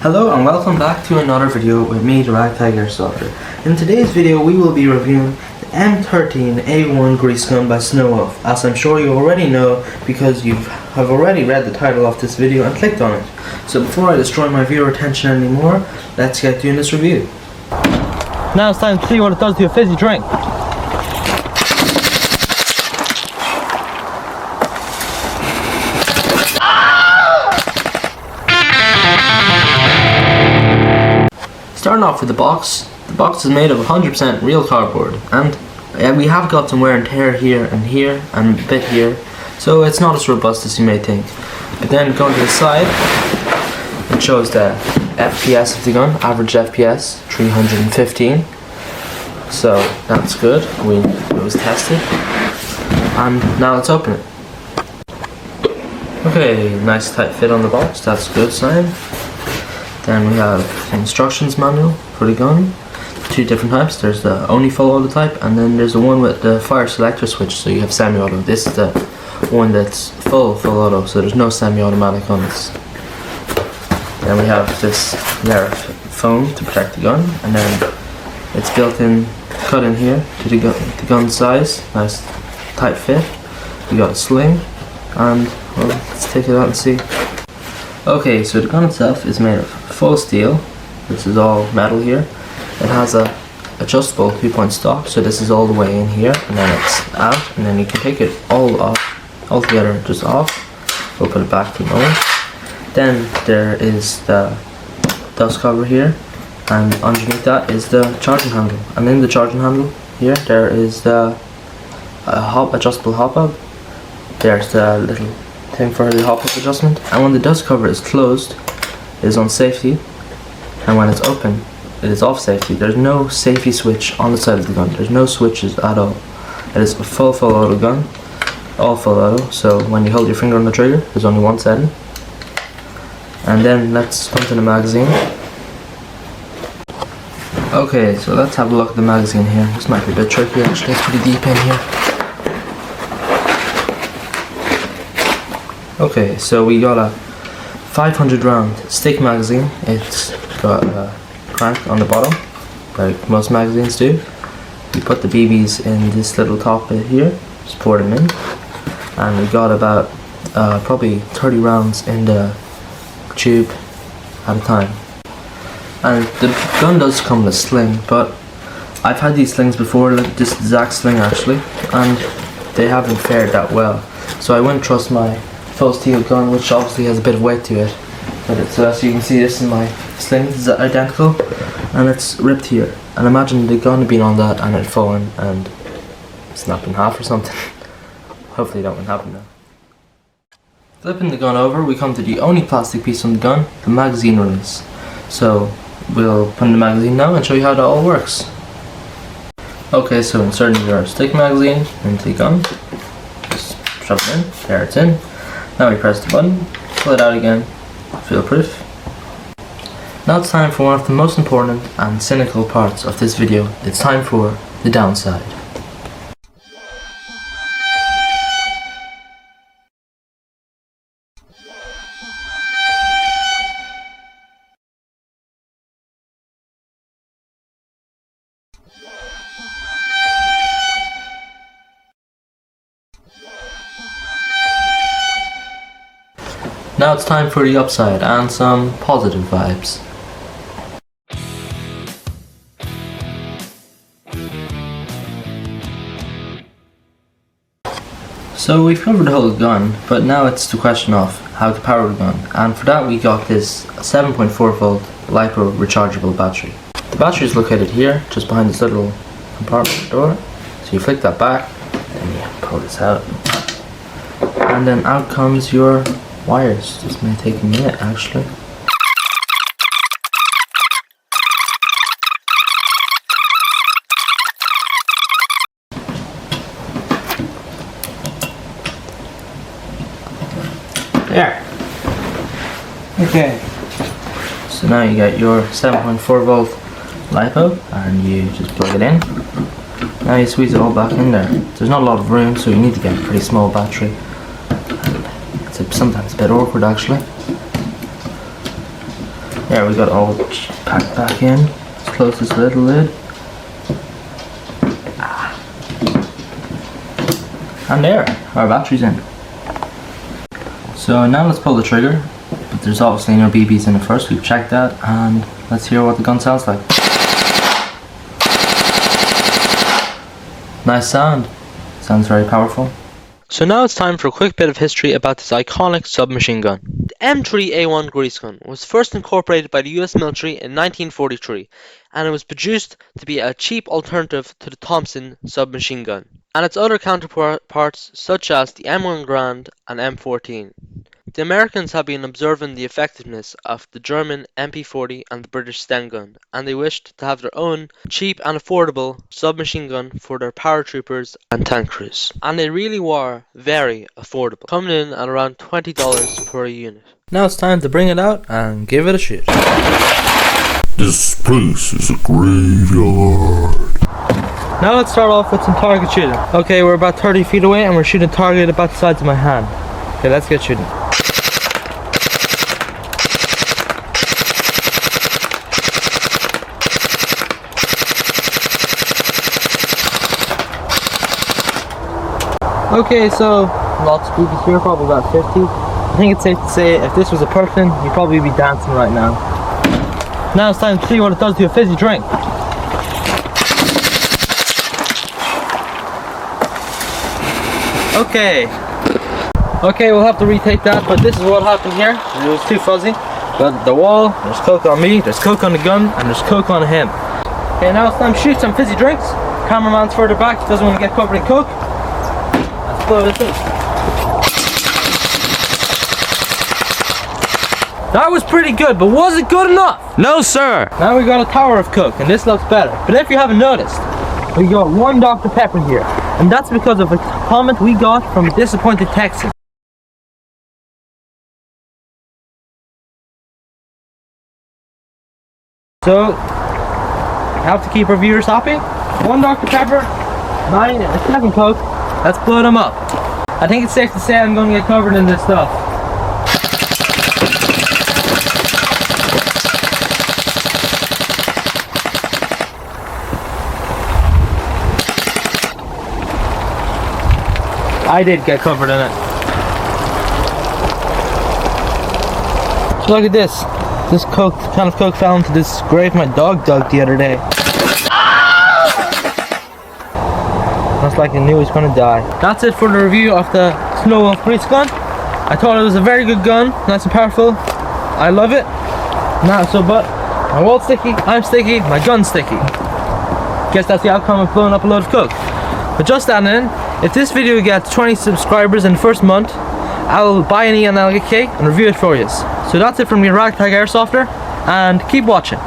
Hello and welcome back to another video with me, the Ragtag Airstoffer. In today's video we will be reviewing the M3A1 Grease Gun by Snow Wolf, as I'm sure you already know because you have already read the title of this video and clicked on it. So before I destroy my viewer attention anymore, let's get doing this review. Now it's time to see what it does to a fizzy drink. Starting off with the box is made of 100% real cardboard, and we have got some wear and tear here and a bit here, so it's not as robust as you may think. But then going to the side, it shows the FPS of the gun, average FPS 315, so that's good. It was tested, and now let's open it. Okay, nice tight fit on the box, that's a good sign. Then we have the instructions manual for the gun, two different types. There's the only full auto type, and then there's the one with the fire selector switch, so you have semi-auto. This is the one that's full auto, so there's no semi-automatic on this. Then we have this layer of foam to protect the gun, and then it's built in, cut in here to the gun size. Nice tight fit. We got a sling, and well, let's take it out and see. Okay, so the gun itself is made of full steel. This is all metal here. It has a adjustable 2-point stock, so this is all the way in here, and then it's out, and then you can take it all together, just off. We'll put it back to normal. Then there is the dust cover here, and underneath that is the charging handle. And in the charging handle here, there is the adjustable hop-up. There's the little thing for the hop-up adjustment, and when the dust cover is closed, it is on safety, and when it's open, it is off safety. There's no safety switch on the side of the gun. There's no switches at all. It is a full auto gun, all full auto, so when you hold your finger on the trigger, there's only one setting. And then let's come to the magazine. Okay, so let's have a look at the magazine here. This might be a bit tricky actually, it's pretty deep in here. Okay, so we got a 500 round stick magazine. It's got a crank on the bottom, like most magazines do. We put the BBs in this little top bit here, just pour them in, and we got about probably 30 rounds in the tube at a time. And the gun does come with a sling, but I've had these slings before, like this exact sling actually, and they haven't fared that well. So I wouldn't trust my full steel gun, which obviously has a bit of weight to it. But it's, as you can see, this is my sling. This is identical, and it's ripped here. And imagine the gun had been on that and it had fallen and snapped in half or something. Hopefully that won't happen now. Flipping the gun over, we come to the only plastic piece on the gun, the magazine release. So we'll put in the magazine now and show you how that all works. Okay, so inserting your stick magazine into the gun. Just shove it in. There it's in. Now we press the button, pull it out again, feel proof. Now it's time for one of the most important and cynical parts of this video. It's time for the downside. Now it's time for the upside and some positive vibes. So we've covered the whole gun, but now it's the question of how to power the gun, and for that we got this 7.4 volt LiPo rechargeable battery. The battery is located here, just behind this little compartment door. So you flick that back, and you pull this out, and then out comes your wires. This may take a minute actually. There. Okay. So now you got your 7.4 volt LiPo, and you just plug it in. Now you squeeze it all back in there. There's not a lot of room, so you need to get a pretty small battery. It's sometimes a bit awkward actually. Yeah, we got all packed back in. Let's close this little lid. And there, our battery's in. So now let's pull the trigger. But there's obviously no BBs in it first. We've checked that, and let's hear what the gun sounds like. Nice sound. Sounds very powerful. So now it's time for a quick bit of history about this iconic submachine gun. The M3A1 Grease Gun was first incorporated by the US military in 1943, and it was produced to be a cheap alternative to the Thompson submachine gun and its other counterparts such as the M1 Grand and M14. The Americans have been observing the effectiveness of the German MP40 and the British Sten gun, and they wished to have their own cheap and affordable submachine gun for their paratroopers and tank crews. And they really were very affordable, coming in at around $20 per unit. Now it's time to bring it out and give it a shoot. This place is a graveyard. Now let's start off with some target shooting. Okay, we're about 30 feet away and we're shooting target about the sides of my hand. Okay, let's get shooting. Okay, so lots of people here, probably about 50. I think it's safe to say if this was a person, you'd probably be dancing right now. Now it's time to see what it does to a fizzy drink. Okay, we'll have to retake that, but this is what happened here. It was too fuzzy. But the wall, there's coke on me, there's coke on the gun, and there's coke on him. Okay, now it's time to shoot some fizzy drinks. Cameraman's further back, he doesn't want to get covered in coke. Let's blow this up. That was pretty good, but was it good enough? No, sir! Now we got a tower of coke, and this looks better. But if you haven't noticed, we got one Dr. Pepper here, and that's because of a comment we got from a disappointed Texan. So, we have to keep our viewers happy. One Dr. Pepper, 7 Coke. Let's blow them up. I think it's safe to say I'm going to get covered in this stuff. I did get covered in it. Look at this. This kind of coke fell into this grave my dog dug the other day. That's like I knew he was gonna die. That's it for the review of the Snow Wolf Grease Gun. I thought it was a very good gun, nice and powerful. I love it. But my wall's sticky, I'm sticky, my gun's sticky. Guess that's the outcome of blowing up a load of coke. But just that in, if this video gets 20 subscribers in the first month, I'll buy an E&LK and review it for you. So that's it from me, Ragtag Airsofter, and keep watching.